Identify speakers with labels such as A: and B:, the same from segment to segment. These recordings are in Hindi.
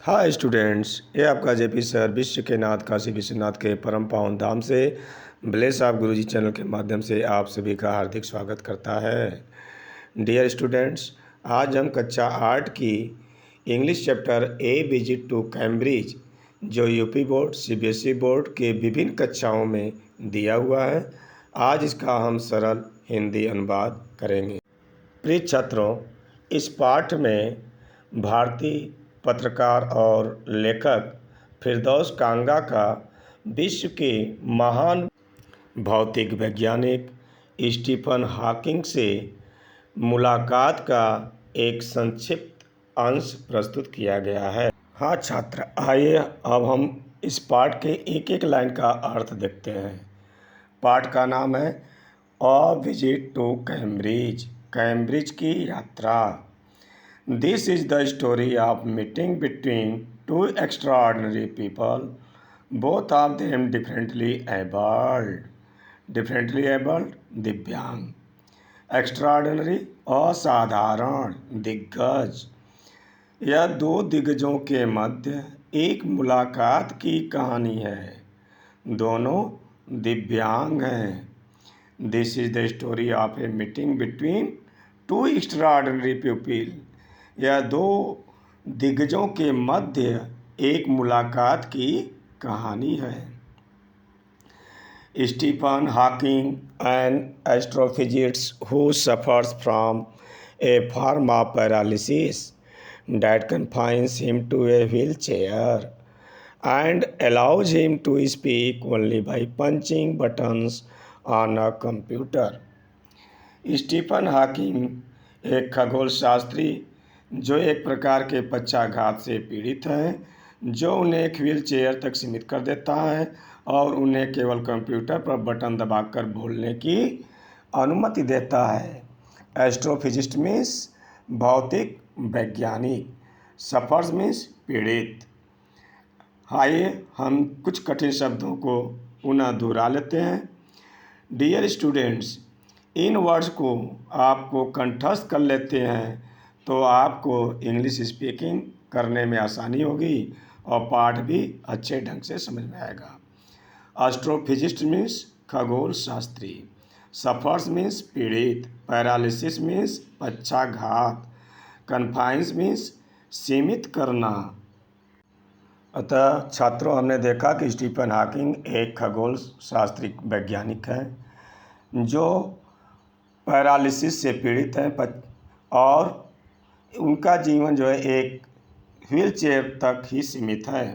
A: हाय स्टूडेंट्स, ये आपका जेपी सर विश्व के नाथ काशी विश्वनाथ के परम पावन धाम से ब्लेस ऑफ गुरुजी चैनल के माध्यम से आप सभी का हार्दिक स्वागत करता है। डियर स्टूडेंट्स, आज हम कक्षा 8 की English chapter a visit to Cambridge जो यूपी बोर्ड सीबीएसई बोर्ड के विभिन्न कक्षाओं में दिया हुआ है, आज इसका हम सरल हिंदी अनुवाद करेंगे। प्रिय छात्रों, इस पाठ में भारतीय पत्रकार और लेखक फिरदौस कांगा का विश्व के महान भौतिक वैज्ञानिक स्टीफन हॉकिंग से मुलाकात का एक संक्षिप्त अंश प्रस्तुत किया गया है। हाँ छात्र, आइए अब हम इस पाठ के एक एक लाइन का अर्थ देखते हैं। पाठ का नाम है a visit to Cambridge, Cambridge की यात्रा। This is the story of meeting between two extraordinary people, both of them differently abled दिव्यांग, एक्स्ट्राऑर्डिनरी असाधारण, दिग्गज। यह दो दिग्गजों के मध्य एक मुलाकात की कहानी है। दोनों दिव्यांग हैं। This is the story of a meeting between two extraordinary people. यह दो दिग्गजों के मध्य एक मुलाकात की कहानी है। Stephen Hawking, an astrophysicist who suffers from a form of paralysis that confines him to a wheelchair and allows him to speak only by punching buttons on a computer. Stephen Hawking एक खगोल शास्त्री जो एक प्रकार के पक्षाघात से पीड़ित हैं, जो उन्हें एक व्हील चेयर तक सीमित कर देता है और उन्हें केवल कंप्यूटर पर बटन दबाकर बोलने की अनुमति देता है। एस्ट्रोफिजिस्ट मीन्स भौतिक वैज्ञानिक, सफर्स मीन्स पीड़ित। आइए हम कुछ कठिन शब्दों को पुनः दोहरा लेते हैं। डियर स्टूडेंट्स, इन वर्ड्स को आपको कंठस्थ कर लेते हैं तो आपको इंग्लिश स्पीकिंग करने में आसानी होगी और पाठ भी अच्छे ढंग से समझ में आएगा। एस्ट्रोफिजिस्ट मीन्स खगोल शास्त्री, सफर्स मीन्स पीड़ित, पैरालिसिस मीन्स पक्षाघात, कन्फाइंस मीन्स सीमित करना। अतः छात्रों, हमने देखा कि स्टीफन हॉकिंग एक खगोल शास्त्री वैज्ञानिक हैं जो पैरालिसिस से पीड़ित हैं और उनका जीवन जो है एक व्हील चेयर तक ही सीमित है।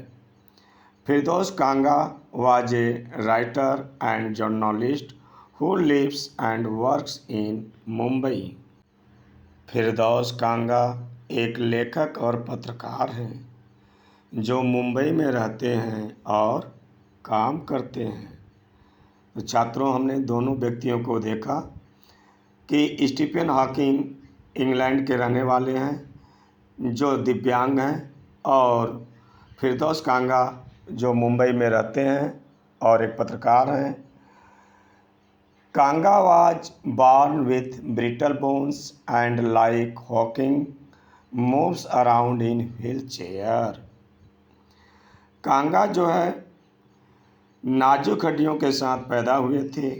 A: Firdaus Kanga was a writer and journalist who lives and works in Mumbai. Firdaus Kanga एक लेखक और पत्रकार हैं जो मुंबई में रहते हैं और काम करते हैं। तो छात्रों, हमने दोनों व्यक्तियों को देखा कि स्टीफन हॉकिंग इंग्लैंड के रहने वाले हैं जो दिव्यांग हैं, और फिरदौस कांगा जो मुंबई में रहते हैं और एक पत्रकार हैं। Kanga was born with brittle bones and like Hawking moves around in wheel chair. Kanga जो है नाजुक हड्डियों के साथ पैदा हुए थे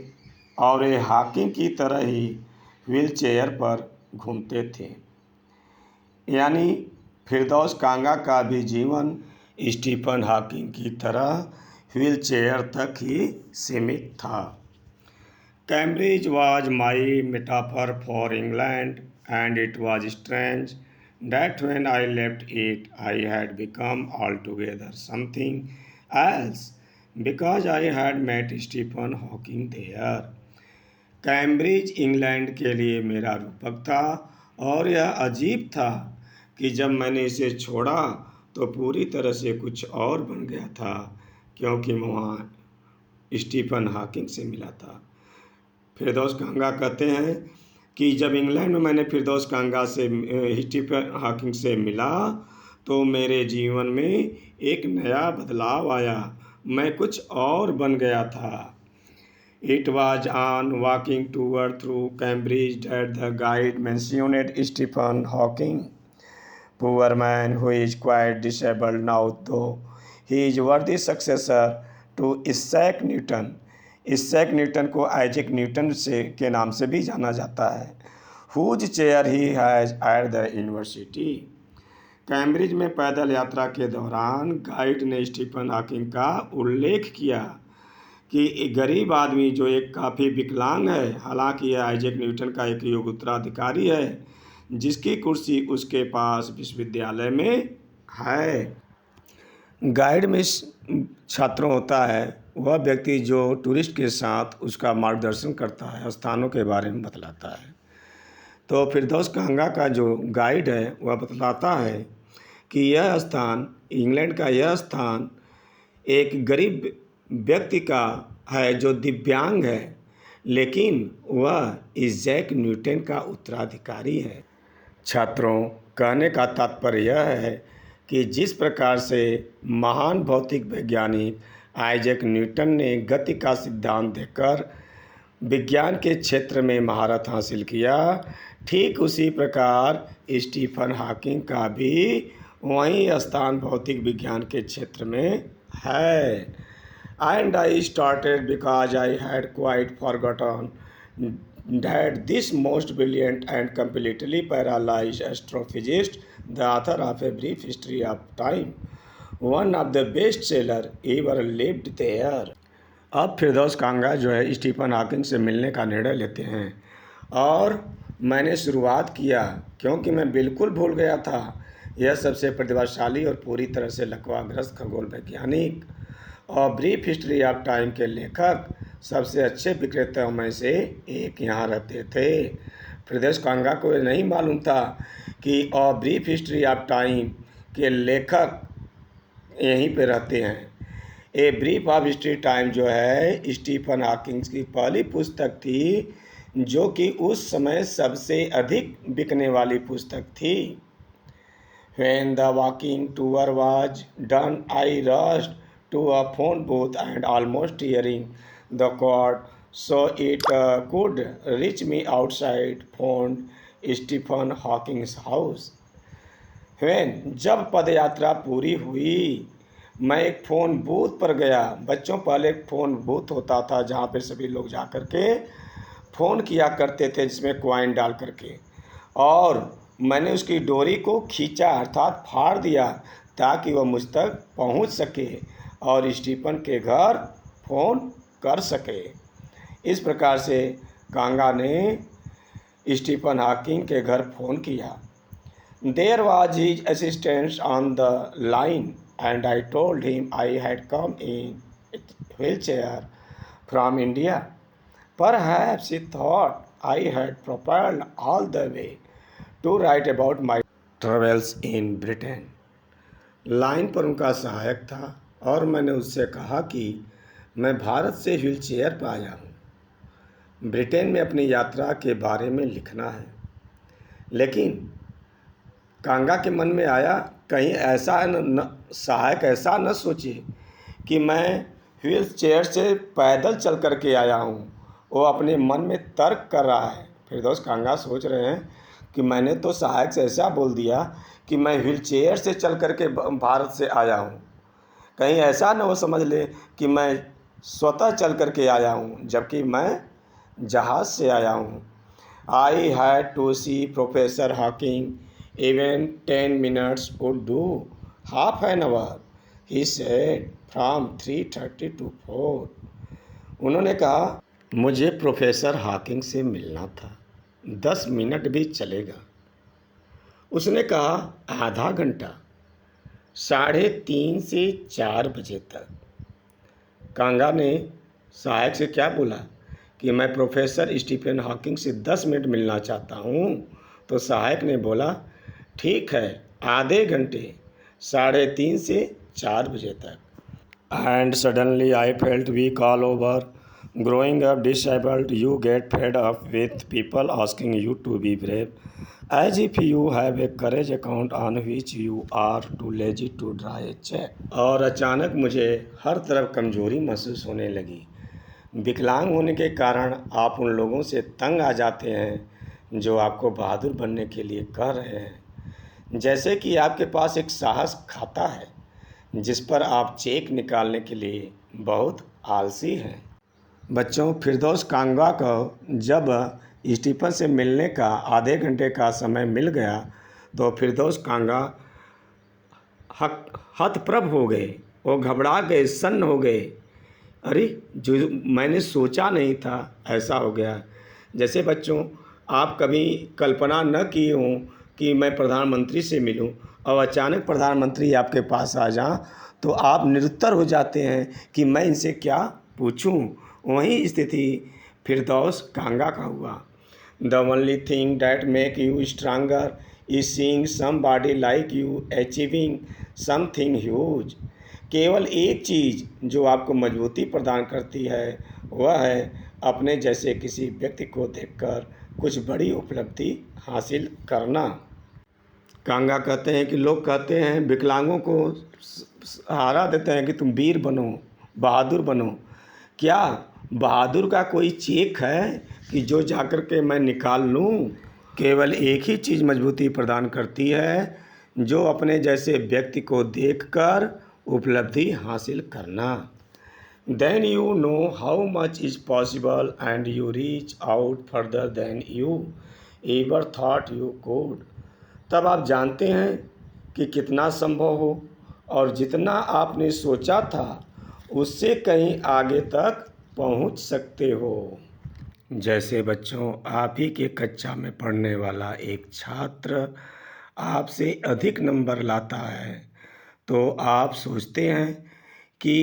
A: और ये हॉकिंग की तरह ही व्हील चेयर पर घूमते थे। यानी फिरदौस कांगा का भी जीवन स्टीफन हॉकिंग की तरह व्हील चेयर तक ही सीमित था। Cambridge was my metaphor for England and it was strange that when I left it, I had become altogether something else because I had met Stephen Hawking there. Cambridge England के लिए मेरा रूपक था और यह अजीब था कि जब मैंने इसे छोड़ा तो पूरी तरह से कुछ और बन गया था, क्योंकि मैं वहाँ स्टीफन हॉकिंग से मिला था। फिरदौस कांगा कहते हैं कि जब इंग्लैंड में मैंने फिरदौस कांगा से स्टीफन हॉकिंग से मिला तो मेरे जीवन में एक नया बदलाव आया, मैं कुछ और बन गया था। It was on walking toward through Cambridge that the guide mentioned Stephen Hawking. Poor man who is quite disabled now, though he is worthy successor to Isaac Newton. Isaac Newton को आइजैक न्यूटन से के नाम से भी जाना जाता है। Whose chair he has at the university. Cambridge में पैदल यात्रा के दौरान गाइड ने स्टीफन हॉकिंग का उल्लेख किया कि एक गरीब आदमी जो एक काफ़ी विकलांग है, हालांकि यह आइजैक न्यूटन का एक योग्य उत्तराधिकारी है जिसकी कुर्सी उसके पास विश्वविद्यालय में है। गाइड में छात्रों होता है वह व्यक्ति जो टूरिस्ट के साथ उसका मार्गदर्शन करता है, स्थानों के बारे में बतलाता है। तो फिरदौस कांगा का जो गाइड है वह बतलाता है कि यह स्थान, इंग्लैंड का यह स्थान एक गरीब व्यक्ति का है जो दिव्यांग है, लेकिन वह इसैक न्यूटन का उत्तराधिकारी है। छात्रों, कहने का तात्पर्य यह है कि जिस प्रकार से महान भौतिक वैज्ञानिक आइजैक न्यूटन ने गति का सिद्धांत देकर विज्ञान के क्षेत्र में महारत हासिल किया, ठीक उसी प्रकार स्टीफन हॉकिंग का भी वही स्थान भौतिक विज्ञान के क्षेत्र में है। And I started because I had quite forgotten that this most brilliant and completely paralyzed astrophysicist, the author of A Brief History of Time, one of the best seller ever lived there. अब फिरदौस कांगा जो है स्टीफन हॉकिंग से मिलने का निर्णय लेते हैं और मैंने शुरुआत किया क्योंकि मैं बिल्कुल भूल गया था। यह सबसे प्रतिभाशाली और पूरी तरह से लकवाग्रस्त खगोल वैज्ञानिक और ब्रीफ हिस्ट्री ऑफ टाइम के लेखक सबसे अच्छे विक्रेताओं में से एक यहाँ रहते थे। फिरदौस कांगा को यह नहीं मालूम था कि और ब्रीफ हिस्ट्री ऑफ टाइम के लेखक यहीं पे रहते हैं। A brief of history time जो है स्टीफन हॉकिंग की पहली पुस्तक थी जो कि उस समय सबसे अधिक बिकने वाली पुस्तक थी। When the walking tour was done, I rushed to a phone booth and almost hearing the cord so it could reach me outside phoned Stephen Hawking's house. When जब पदयात्रा पूरी हुई मैं एक फ़ोन बूथ पर गया। बच्चों, पहले एक फ़ोन बूथ होता था जहाँ पे सभी लोग जा कर के फ़ोन किया करते थे जिसमें कॉइन डाल करके, और मैंने उसकी डोरी को खींचा अर्थात फाड़ दिया ताकि वह मुझ तक पहुँच सके और स्टीफन के घर फ़ोन कर सके। इस प्रकार से कांगा ने स्टीफन हॉकिंग के घर फ़ोन किया। There was his assistant on the line and I told him I had come in a wheelchair from India. Perhaps he thought I had propelled all the way to write about my travels in Britain. Line पर उनका सहायक था और मैंने उससे कहा कि मैं भारत से व्हीलचेयर पर आया हूँ, ब्रिटेन में अपनी यात्रा के बारे में लिखना है। लेकिन कांगा के मन में आया कहीं ऐसा सहायक ऐसा न सोचे कि मैं व्हील चेयर से पैदल चल कर के आया हूँ। वो अपने मन में तर्क कर रहा है। फिरदौस कांगा सोच रहे हैं कि मैंने तो सहायक से ऐसा बोल दिया कि मैं व्हील चेयर से चल कर के भारत से आया हूँ, कहीं ऐसा न वो समझ ले कि मैं स्वतः चल कर के आया हूँ, जबकि मैं जहाज़ से आया हूँ। I had to see professor Hawking, even 10 minutes would do, half an hour, he said, from 3:30 to 4. उन्होंने कहा मुझे प्रोफेसर हॉकिंग से मिलना था, 10 मिनट भी चलेगा। उसने कहा आधा घंटा, 3:30 से 4 बजे तक। कांगा ने सहायक से क्या बोला कि मैं प्रोफेसर स्टीफन हॉकिंग से 10 मिनट मिलना चाहता हूँ। तो सहायक ने बोला ठीक है, आधे घंटे, 3:30 से 4 बजे तक। And suddenly I felt weak all over. Growing up disabled you get fed up with people asking you to be brave as if you have a courage account on which you are too lazy to draw a cheque. और अचानक मुझे हर तरफ कमजोरी महसूस होने लगी। विकलांग होने के कारण आप उन लोगों से तंग आ जाते हैं जो आपको बहादुर बनने के लिए कह रहे हैं। जैसे कि आपके पास एक साहस खाता है जिस पर आप चेक निकालने के लिए बहुत आलसी हैं। बच्चों, फिरदौस कांगवा को जब स्टीफन से मिलने का आधे घंटे का समय मिल गया तो फिरदौस कांगवा हतप्रभ हो गए। वो घबरा गए, सन्न हो गए। अरे, जो मैंने सोचा नहीं था ऐसा हो गया। जैसे बच्चों, आप कभी कल्पना न किए हों कि मैं प्रधानमंत्री से मिलूं और अचानक प्रधानमंत्री आपके पास आ जाएं तो आप निरुत्तर हो जाते हैं कि मैं इनसे क्या पूछूं। वही स्थिति फिरदौस कांगा का हुआ। The only thing that make you stronger is seeing somebody like you achieving something huge. केवल एक चीज़ जो आपको मजबूती प्रदान करती है वह है अपने जैसे किसी व्यक्ति को देखकर कुछ बड़ी उपलब्धि हासिल करना। कांगा कहते हैं कि लोग कहते हैं विकलांगों को सहारा देते हैं कि तुम वीर बनो, बहादुर बनो। क्या बहादुर का कोई चेक है कि जो जाकर के मैं निकाल लूँ? केवल एक ही चीज़ मजबूती प्रदान करती है, जो अपने जैसे व्यक्ति को देखकर उपलब्धि हासिल करना। Then you know how much is possible and you reach out further than you ever thought you could। तब आप जानते हैं कि कितना संभव हो और जितना आपने सोचा था उससे कहीं आगे तक पहुंच सकते हो। जैसे बच्चों, आप ही के कक्षा में पढ़ने वाला एक छात्र आपसे अधिक नंबर लाता है तो आप सोचते हैं कि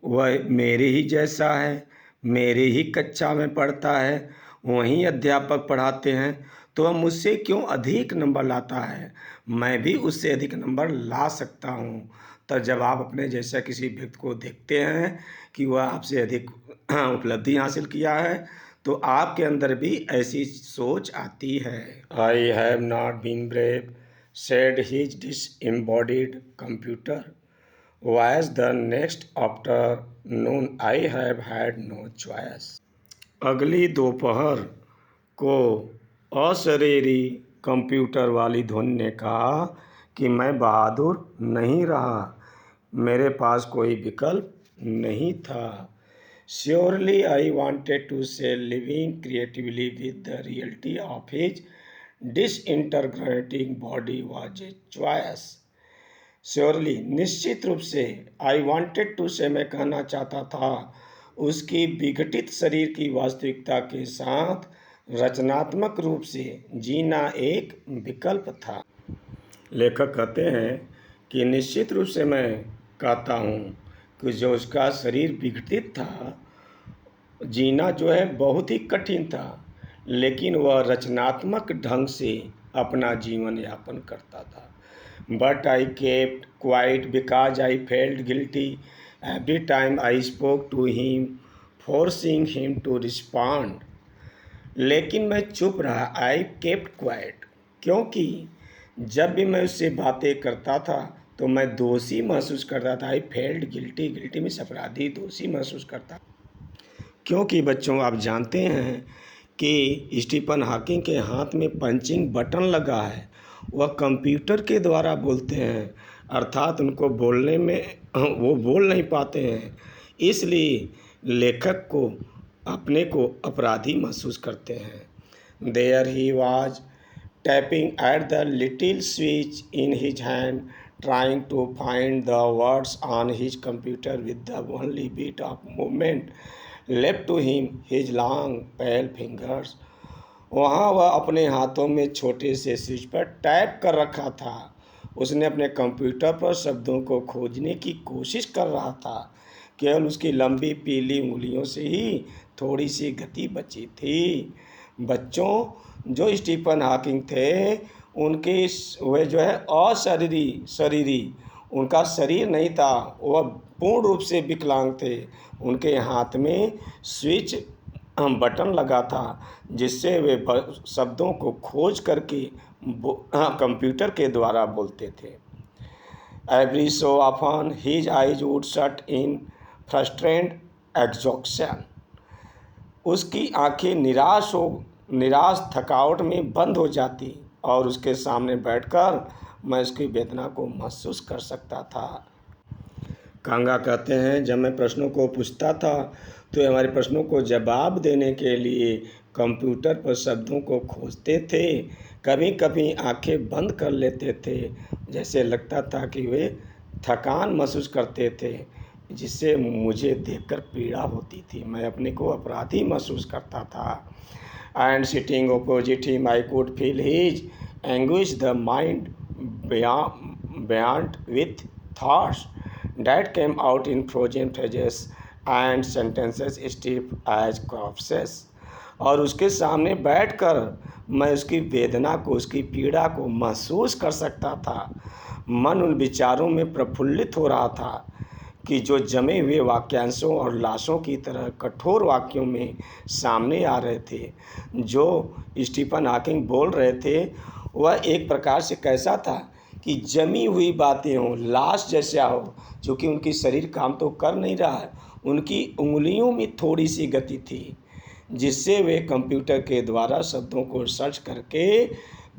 A: वह मेरे ही जैसा है, मेरे ही कक्षा में पढ़ता है, वहीं अध्यापक पढ़ाते हैं तो वह मुझसे क्यों अधिक नंबर लाता है, मैं भी उससे अधिक नंबर ला सकता हूँ। तो जब आप अपने जैसा किसी व्यक्ति को देखते हैं कि वह आपसे अधिक उपलब्धि हासिल किया है तो आपके अंदर भी ऐसी सोच आती है। I have not been brave said his disembodied computer was the next afternoon I have had no choice। अगली दोपहर को अशरीरी कंप्यूटर वाली ध्वनि ने कहा कि मैं बहादुर नहीं रहा, मेरे पास कोई विकल्प नहीं था। Surely I wanted to say living creatively with the reality of his disintegrating body was a choice। Surely, निश्चित रूप से, आई वॉन्टेड टू से, मैं कहना चाहता था, उसकी विघटित शरीर की वास्तविकता के साथ रचनात्मक रूप से जीना एक विकल्प था। लेखक कहते हैं कि निश्चित रूप से मैं कहता हूँ कि जो उसका शरीर विघटित था, जीना जो है बहुत ही कठिन था, लेकिन वह रचनात्मक ढंग से अपना जीवन यापन करता था। But I kept quiet because I felt guilty every time I spoke to him, forcing him to respond। लेकिन मैं चुप रहा, I kept quiet, क्योंकि जब भी मैं उससे बातें करता था तो मैं दोषी महसूस करता था। I felt guilty, guilty में अपराधी, दोषी महसूस करता। क्योंकि बच्चों, आप जानते हैं कि स्टीफन हॉकिंग के हाथ में पंचिंग बटन लगा है, वह कंप्यूटर के द्वारा बोलते हैं, अर्थात उनको बोलने में वो बोल नहीं पाते हैं, इसलिए लेखक को अपने को अपराधी महसूस करते हैं। There he was tapping at the little switch in his hand, trying to find the words on his computer with the only bit of movement left to him his long pale fingers. वहाँ वह अपने हाथों में छोटे से स्विच पर टैप कर रखा था। उसने अपने कंप्यूटर पर शब्दों को खोजने की कोशिश कर रहा था, केवल उसकी लंबी पीली उंगलियों से ही थोड़ी सी गति बची थी। बच्चों, जो स्टीफन हॉकिंग थे उनके वे जो है शरीरी उनका शरीर नहीं था, वह पूर्ण रूप से विकलांग थे। उनके हाथ में स्विच बटन लगा था जिससे वे शब्दों को खोज करके कंप्यूटर के द्वारा बोलते थे। Every so often his eyes would shut in frustrated exhaustion. उसकी आंखें निराश थकावट में बंद हो जाती और उसके सामने बैठकर मैं उसकी वेदना को महसूस कर सकता था। कांगा कहते हैं, जब मैं प्रश्नों को पूछता था तो हमारे प्रश्नों को जवाब देने के लिए कंप्यूटर पर शब्दों को खोजते थे। कभी कभी आंखें बंद कर लेते थे, जैसे लगता था कि वे थकान महसूस करते थे, जिससे मुझे देखकर पीड़ा होती थी। मैं अपने को अपराधी महसूस करता था। And sitting opposite him, I could feel his anguish, the mind beyond with thoughts that came out in frozen phrases and sentences stiff as corpses. और उसके सामने बैठकर मैं उसकी वेदना को, उसकी पीड़ा को महसूस कर सकता था। मन उन विचारों में प्रफुल्लित हो रहा था कि जो जमे हुए वाक्यांशों और लाशों की तरह कठोर वाक्यों में सामने आ रहे थे। जो स्टीफन हॉकिंग बोल रहे थे वह एक प्रकार से कैसा था कि जमी हुई बातें हों, लाश जैसा हो, जो कि उनकी शरीर काम तो कर नहीं रहा है। उनकी उंगलियों में थोड़ी सी गति थी, जिससे वे कंप्यूटर के द्वारा शब्दों को सर्च करके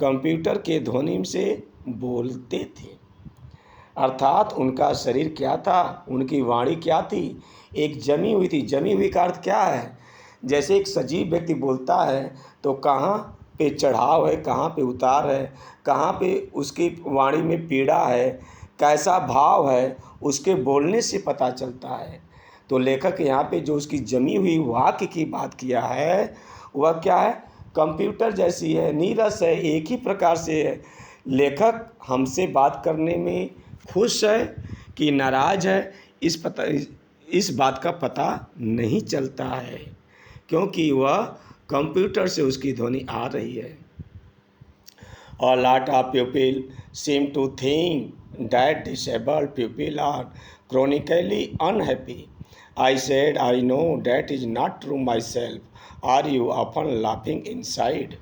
A: कंप्यूटर के ध्वनि से बोलते थे। अर्थात उनका शरीर क्या था, उनकी वाणी क्या थी, एक जमी हुई थी। जमी हुई का अर्थ क्या है? जैसे एक सजीव व्यक्ति बोलता है तो कहाँ पे चढ़ाव है, कहाँ पे उतार है, कहाँ पे उसकी वाणी में पीड़ा है, कैसा भाव है, उसके बोलने से पता चलता है। तो लेखक यहाँ पे जो उसकी जमी हुई वाक्य की बात किया है वह क्या है? कंप्यूटर जैसी है, नीरस है, एक ही प्रकार से है। लेखक हमसे बात करने में खुश है कि नाराज है, इस बात का पता नहीं चलता है, क्योंकि वह कंप्यूटर से उसकी ध्वनि आ रही है। A lot of people seem to think that disabled people are chronically unhappy. I said, I know that is not true myself. Are you often laughing inside?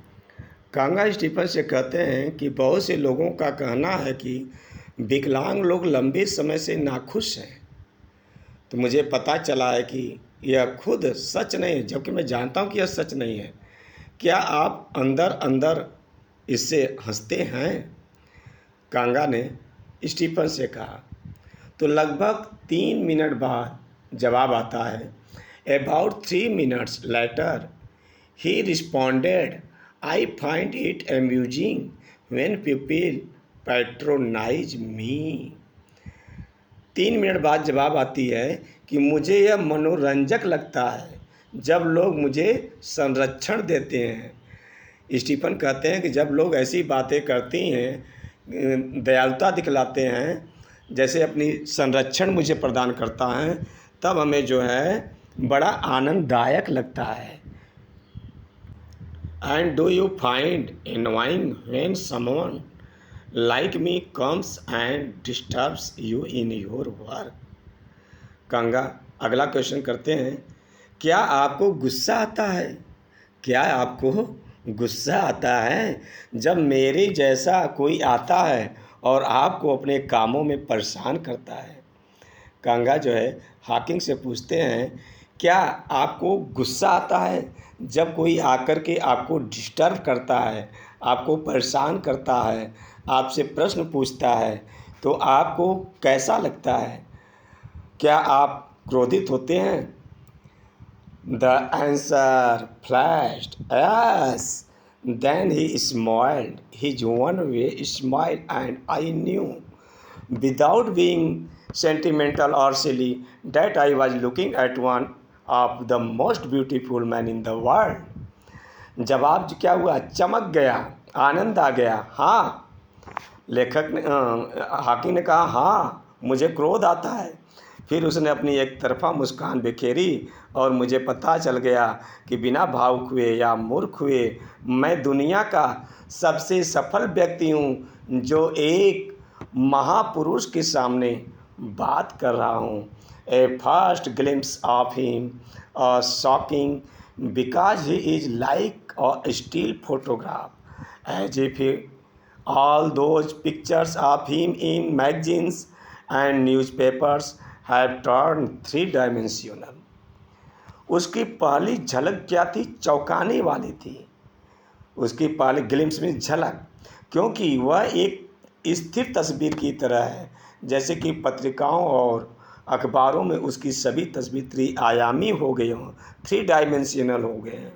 A: Kanga Stephen से कहते हैं कि बहुत से लोगों का कहना है कि विकलांग लोग लंबे समय से नाखुश हैं। तो मुझे पता चला है कि यह खुद सच नहीं है, जबकि मैं जानता हूँ कि यह सच नहीं है। क्या आप अंदर अंदर इससे हंसते हैं? कांगा ने स्टीफन से कहा। तो लगभग 3 मिनट बाद जवाब आता है। About 3 minutes later, he responded, I find it amusing when people patronize me. 3 minute बाद जवाब आती है कि मुझे यह मनोरंजक लगता है जब लोग मुझे संरक्षण देते हैं। स्टीफन कहते हैं कि जब लोग ऐसी बातें करती हैं, दयालुता दिखलाते हैं, जैसे अपनी संरक्षण मुझे प्रदान करता है, तब हमें जो है बड़ा आनंददायक लगता है। And do you find annoying when someone like me comes and disturbs you in your work? कांगा अगला क्वेश्चन करते हैं, क्या आपको गुस्सा आता है? क्या आपको गुस्सा आता है जब मेरे जैसा कोई आता है और आपको अपने कामों में परेशान करता है? कांगा जो है हॉकिंग से पूछते हैं, क्या आपको गुस्सा आता है जब कोई आकर के आपको डिस्टर्ब करता है, आपको परेशान करता है, आपसे प्रश्न पूछता है, तो आपको कैसा लगता है? क्या आप क्रोधित होते हैं? The answer flashed, yes. Then he smiled his one-way smile, and I knew, without being sentimental or silly, that I was looking at one of the most beautiful men in the world. जवाब क्या हुआ? चमक गया, आनंद आ गया। हाँ, लेखक ने हॉकिंग ने कहा, हाँ मुझे क्रोध आता है। फिर उसने अपनी एक तरफा मुस्कान बिखेरी और मुझे पता चल गया कि बिना भावुक हुए या मूर्ख हुए मैं दुनिया का सबसे सफल व्यक्ति हूँ, जो एक महापुरुष के सामने बात कर रहा हूँ। A first glimpse of him shocking because he is like a still photograph as if all those pictures of him in magazines and newspapers have turned 3-dimensional. उसकी पहली झलक क्या थी? चौंकाने वाली थी। उसकी पहली ग्लिम्स में झलक, क्योंकि वह एक स्थिर तस्वीर की तरह है, जैसे कि पत्रिकाओं और अखबारों में उसकी सभी तस्वीर त्रिआयामी हो गई हों, थ्री डायमेंशनल हो गए हैं।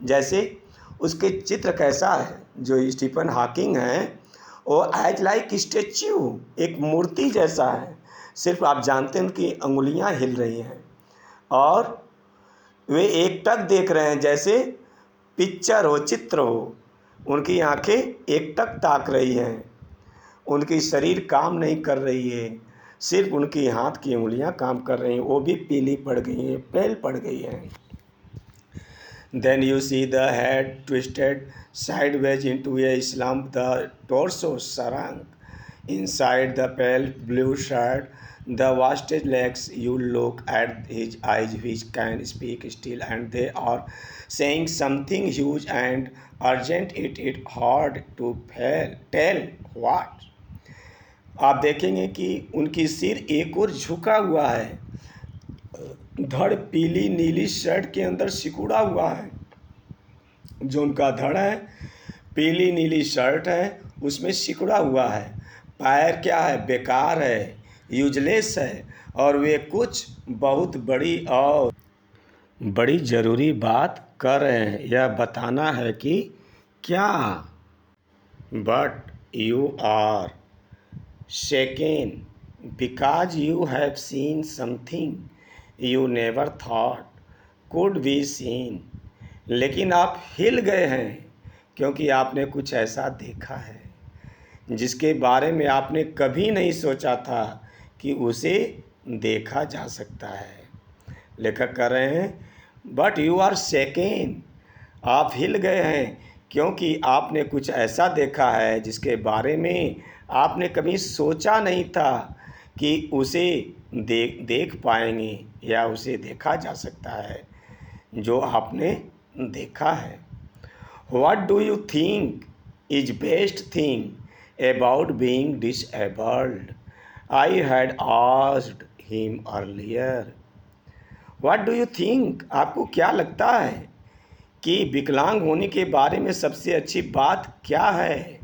A: जैसे उसके चित्र कैसा है, जो स्टीफन हॉकिंग हैं वो एज लाइक स्टेच्यू, एक मूर्ति जैसा है। सिर्फ आप जानते हैं उनकी अंगुलियां हिल रही हैं और वे एकटक देख रहे हैं, जैसे पिक्चर हो, चित्र हो। उनकी आंखें एकटक ताक रही हैं, उनकी शरीर काम नहीं कर रही है, सिर्फ उनकी हाथ की उंगलियां काम कर रही हैं, वो भी पीली पड़ गई हैं, पेल पड़ गई हैं। Then you see the head twisted sideways into a slump, the torso shrunk inside the pale blue shirt, the wasted legs. You look at his eyes, which can speak still, and they are saying something huge and urgent. It hard to tell what. आप देखेंगे कि उनकी सिर एक और झुका हुआ है, धड़ पीली नीली शर्ट के अंदर सिकुड़ा हुआ है। जो उनका धड़ है, पीली नीली शर्ट है, उसमें सिकुड़ा हुआ है। पैर क्या है, बेकार है, यूजलेस है, और वे कुछ बहुत बड़ी और बड़ी ज़रूरी बात कर रहे हैं। यह बताना है कि क्या। But you are shaken because you have seen something you never thought could be seen. लेकिन आप हिल गए हैं क्योंकि आपने कुछ ऐसा देखा है जिसके बारे में आपने कभी नहीं सोचा था कि उसे देखा जा सकता है। लेखक कह रहे हैं बट यू आर शेकन, आप हिल गए हैं क्योंकि आपने कुछ ऐसा देखा है जिसके बारे में आपने कभी सोचा नहीं था कि उसे देख पाएंगे या उसे देखा जा सकता है, जो आपने देखा है। What do you think is best thing about being disabled? I had asked him earlier. What do you think? आपको क्या लगता है कि विकलांग होने के बारे में सबसे अच्छी बात क्या है?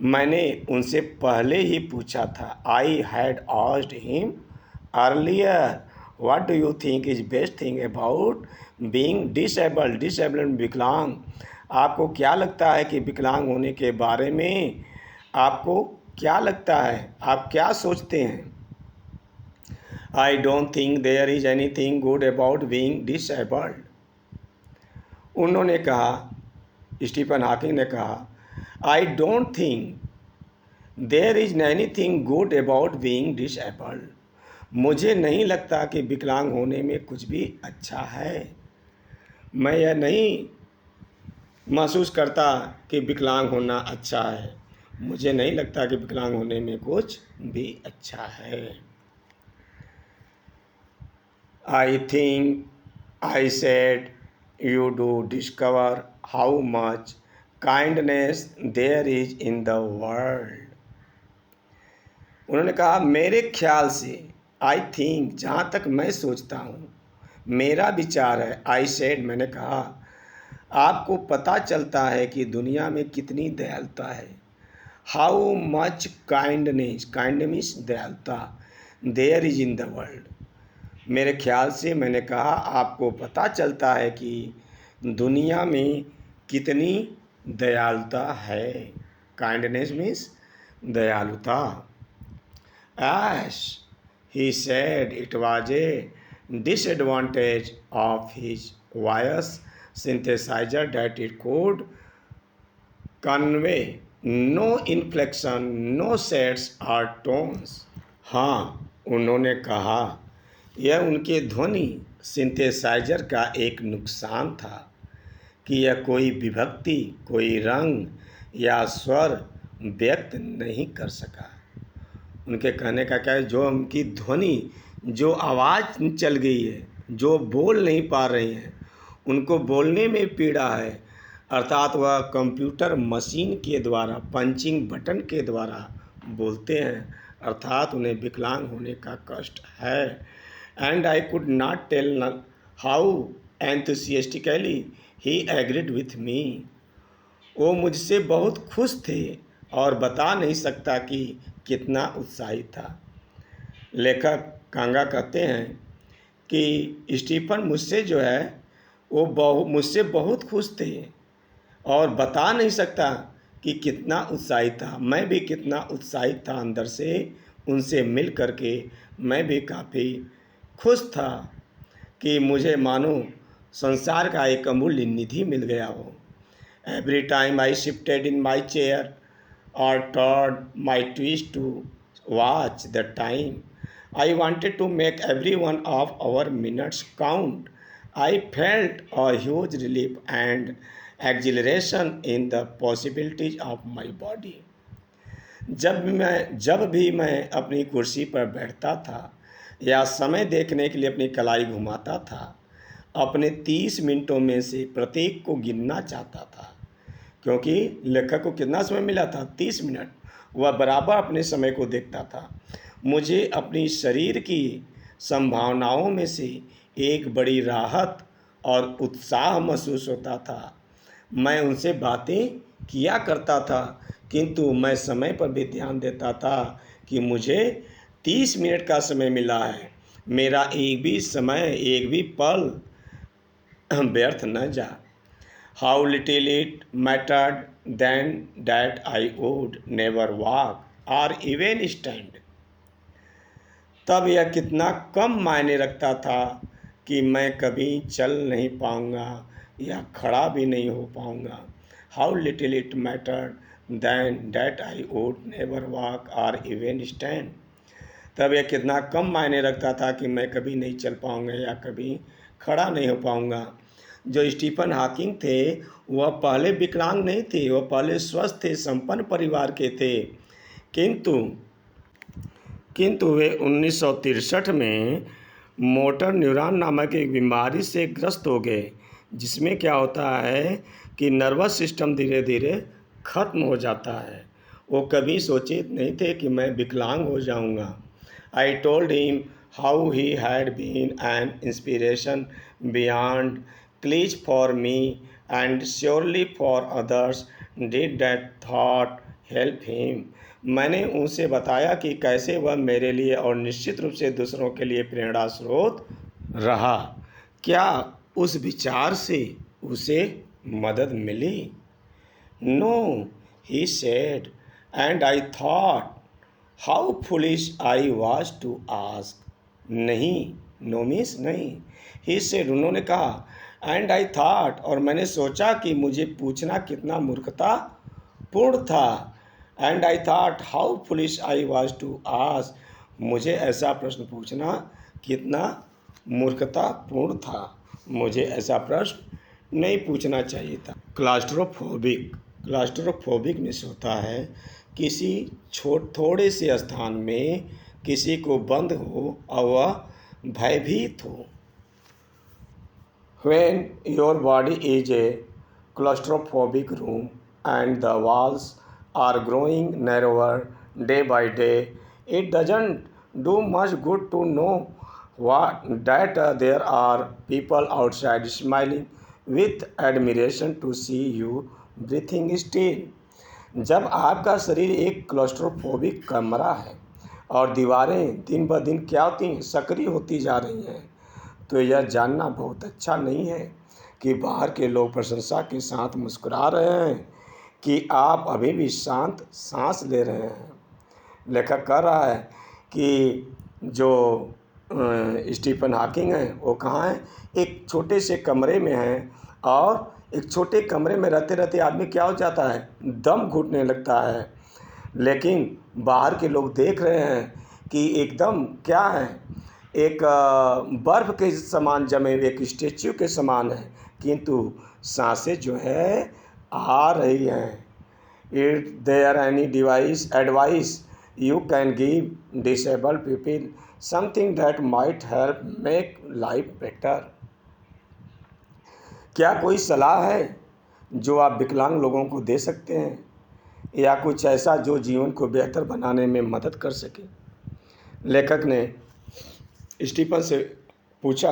A: मैंने उनसे पहले ही पूछा था। I had asked him earlier. What do you think is best thing about being disabled? Disabled विकलांग। आपको क्या लगता है कि विकलांग होने के बारे में आपको क्या लगता है, आप क्या सोचते हैं? I don't think there is anything good about being disabled. उन्होंने कहा, स्टीफन हॉकिंग ने कहा, I don't think there is anything good about being disabled. मुझे नहीं लगता कि विकलांग होने में कुछ भी अच्छा है। मैं यह नहीं महसूस करता कि विकलांग होना अच्छा है। मुझे नहीं लगता कि विकलांग होने में कुछ भी अच्छा है। I think I said you do discover how much kindness there is in the world. उन्होंने कहा मेरे ख्याल से, आई थिंक, जहाँ तक मैं सोचता हूँ, मेरा विचार है, आई सेड, मैंने कहा, आपको पता चलता है कि दुनिया में कितनी दयालुता है। How much kindness, kindness means दयालुता, there is in the world. मेरे ख्याल से, मैंने कहा, आपको पता चलता है कि दुनिया में कितनी दयालुता है। काइंडनेस मीन्स दयालुता। As he said, it was a disadvantage of his voice synthesizer that it could convey no inflection, no shades or tones. हाँ, उन्होंने कहा, यह उनके ध्वनि सिंथेसाइजर का एक नुकसान था कि यह कोई विभक्ति, कोई रंग या स्वर व्यक्त नहीं कर सका। उनके कहने का क्या है, जो उनकी ध्वनि, जो आवाज़ चल गई है, जो बोल नहीं पा रही हैं, उनको बोलने में पीड़ा है, अर्थात वह कंप्यूटर मशीन के द्वारा, पंचिंग बटन के द्वारा बोलते हैं, अर्थात उन्हें विकलांग होने का कष्ट है। And I could not tell how enthusiastically he agreed with me. वो मुझसे बहुत खुश थे और बता नहीं सकता कि कितना उत्साहित था। लेखक कांगा कहते हैं कि स्टीफन मुझसे जो है वो मुझसे बहुत खुश थे और बता नहीं सकता कि कितना उत्साहित था। मैं भी कितना उत्साहित था अंदर से, उनसे मिल कर के मैं भी काफ़ी खुश था कि मुझे मानो संसार का एक अमूल्य निधि मिल गया हो। Every time I shifted in my chair or turned my twist to watch the time. I wanted to make every one of our minutes count. I felt a huge relief and exhilaration in the possibilities of my body. जब भी मैं अपनी कुर्सी पर बैठता था या समय देखने के लिए अपनी कलाई घुमाता था, अपने 30 मिनटों में से प्रत्येक को गिनना चाहता था, क्योंकि लेखक को कितना समय मिला था? 30 मिनट। वह बराबर अपने समय को देखता था। मुझे अपनी शरीर की संभावनाओं में से एक बड़ी राहत और उत्साह महसूस होता था। मैं उनसे बातें किया करता था, किंतु मैं समय पर भी ध्यान देता था कि मुझे 30 मिनट का समय मिला है। मेरा एक भी समय, एक भी पल व्यर्थ न जा। How little it mattered then that I would never walk or even stand. तब यह कितना कम मायने रखता था कि मैं कभी चल नहीं पाऊंगा या खड़ा भी नहीं हो पाऊंगा। How little it mattered then that I would never walk or even stand. तब यह कितना कम मायने रखता था कि मैं कभी नहीं चल पाऊंगा या कभी खड़ा नहीं हो पाऊंगा। जो स्टीफन हॉकिंग थे वह पहले विकलांग नहीं थे, वह पहले स्वस्थ थे, संपन्न परिवार के थे, किंतु किंतु वे 1963 में मोटर न्यूरॉन नामक एक बीमारी से ग्रस्त हो गए, जिसमें क्या होता है कि नर्वस सिस्टम धीरे धीरे खत्म हो जाता है। वो कभी सोचे नहीं थे कि मैं विकलांग हो जाऊंगा। I told him how he had been an inspiration beyond cliches for me and surely for others did that thought help him. मैंने उनसे बताया कि कैसे वह मेरे लिए और निश्चित रूप से दूसरों के लिए प्रेरणा स्रोत रहा। क्या उस विचार से उसे मदद मिली? No, he said, and I thought how foolish I was to ask. नहीं, नो मीन्स नहीं। ही सेड, उन्होंने कहा, एंड आई थॉट, और मैंने सोचा कि मुझे पूछना कितना मूर्खता पूर्ण था। And I thought how foolish I was to ask, मुझे ऐसा प्रश्न पूछना कितना मूर्खतापूर्ण था। मुझे ऐसा प्रश्न नहीं पूछना चाहिए था। क्लास्ट्रोफोबिक मीन्स होता है किसी थोड़े से स्थान में किसी को बंद हो और वह भयभीत हो। When your body is a claustrophobic room and the walls are growing narrower day by day, it doesn't do much good to know that there are people outside smiling with admiration to see you breathing still. जब आपका शरीर एक क्लॉस्ट्रोफोबिक कमरा है और दीवारें दिन ब दिन क्या होती हैं, सक्रिय होती जा रही हैं, तो यह जानना बहुत अच्छा नहीं है कि बाहर के लोग प्रशंसा के साथ मुस्कुरा रहे हैं कि आप अभी भी शांत सांस ले रहे हैं। लेखक कह रहा है कि जो स्टीफन हॉकिंग हैं वो कहाँ हैं? एक छोटे से कमरे में हैं, और एक छोटे कमरे में रहते रहते आदमी क्या हो जाता है? दम घुटने लगता है। लेकिन बाहर के लोग देख रहे हैं कि एकदम क्या है, एक बर्फ़ के समान जमे हुए एक स्टेच्यू के समान है, किंतु सांसें जो है आ रही हैं। Is there any advice you can give disabled people something that might help make life better? क्या कोई सलाह है जो आप विकलांग लोगों को दे सकते हैं, या कुछ ऐसा जो जीवन को बेहतर बनाने में मदद कर सके? लेखक ने स्टीफन से पूछा,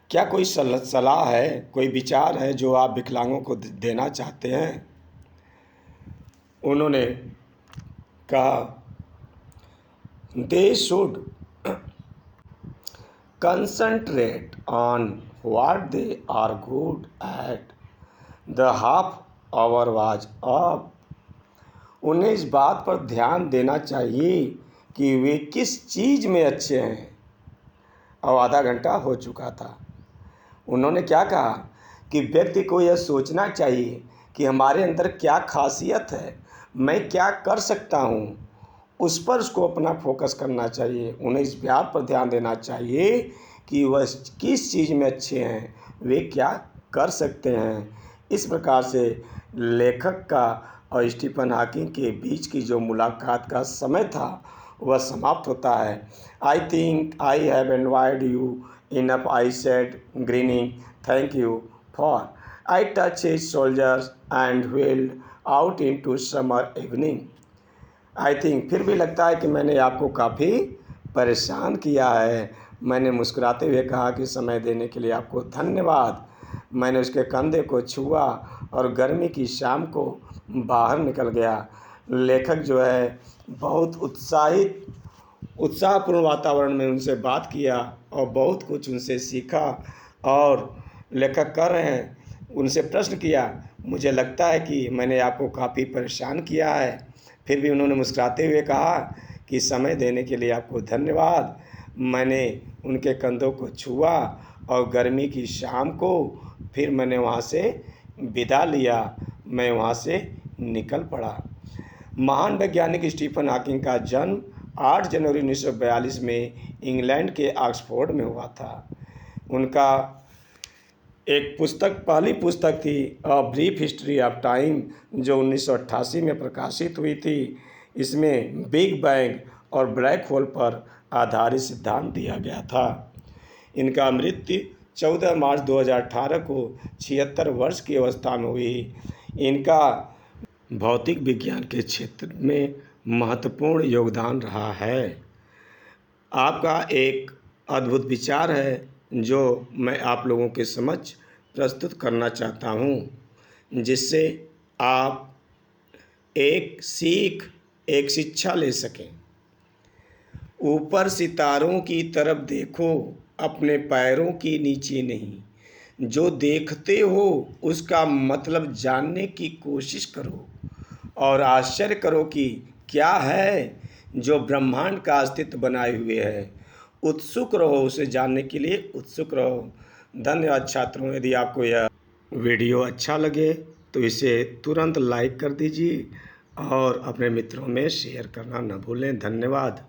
A: क्या कोई सलाह है, कोई विचार है जो आप विकलांगों को देना चाहते हैं? उन्होंने कहा they should concentrate on what they are good at. The half hour was up. उन्हें इस बात पर ध्यान देना चाहिए कि वे किस चीज़ में अच्छे हैं। और आधा घंटा हो चुका था। उन्होंने क्या कहा कि व्यक्ति को यह सोचना चाहिए कि हमारे अंदर क्या खासियत है, मैं क्या कर सकता हूँ, उस पर उसको अपना फोकस करना चाहिए। उन्हें इस बात पर ध्यान देना चाहिए कि वह किस चीज़ में अच्छे हैं, वे क्या कर सकते हैं। इस प्रकार से लेखक का और स्टीफन हॉकिंग के बीच की जो मुलाकात का समय था वह समाप्त होता है। I think I have envied you enough, I said grinning, thank you for. I touch his shoulders and wheeled out into summer evening. I think, फिर भी लगता है कि मैंने आपको काफ़ी परेशान किया है। मैंने मुस्कुराते हुए कहा कि समय देने के लिए आपको धन्यवाद। मैंने उसके कंधे को छुआ और गर्मी की शाम को बाहर निकल गया। लेखक जो है बहुत उत्साहपूर्ण वातावरण में उनसे बात किया और बहुत कुछ उनसे सीखा। और लेखक कर रहे हैं, उनसे प्रश्न किया, मुझे लगता है कि मैंने आपको काफ़ी परेशान किया है। फिर भी उन्होंने मुस्कुराते हुए कहा कि समय देने के लिए आपको धन्यवाद। मैंने उनके कंधों को छुआ और गर्मी की शाम को फिर मैंने वहाँ से विदा लिया, मैं वहाँ से निकल पड़ा। महान वैज्ञानिक स्टीफन हॉकिंग का जन्म 8 जनवरी 1942 में इंग्लैंड के ऑक्सफोर्ड में हुआ था। उनका एक पुस्तक, पहली पुस्तक थी a brief history of time, जो 1988 में प्रकाशित हुई थी। इसमें बिग बैंग और ब्लैक होल पर आधारित सिद्धांत दिया गया था। इनका मृत्यु 14 मार्च 2018 को 76 वर्ष की अवस्था में हुई। इनका भौतिक विज्ञान के क्षेत्र में महत्वपूर्ण योगदान रहा है। आपका एक अद्भुत विचार है जो मैं आप लोगों के समक्ष प्रस्तुत करना चाहता हूँ, जिससे आप एक शिक्षा ले सकें। ऊपर सितारों की तरफ देखो, अपने पैरों के नीचे नहीं। जो देखते हो उसका मतलब जानने की कोशिश करो और आश्चर्य करो कि क्या है जो ब्रह्मांड का अस्तित्व बनाए हुए है। उत्सुक रहो, उसे जानने के लिए उत्सुक रहो। धन्यवाद छात्रों। यदि आपको यह वीडियो अच्छा लगे तो इसे तुरंत लाइक कर दीजिए और अपने मित्रों में शेयर करना न भूलें। धन्यवाद।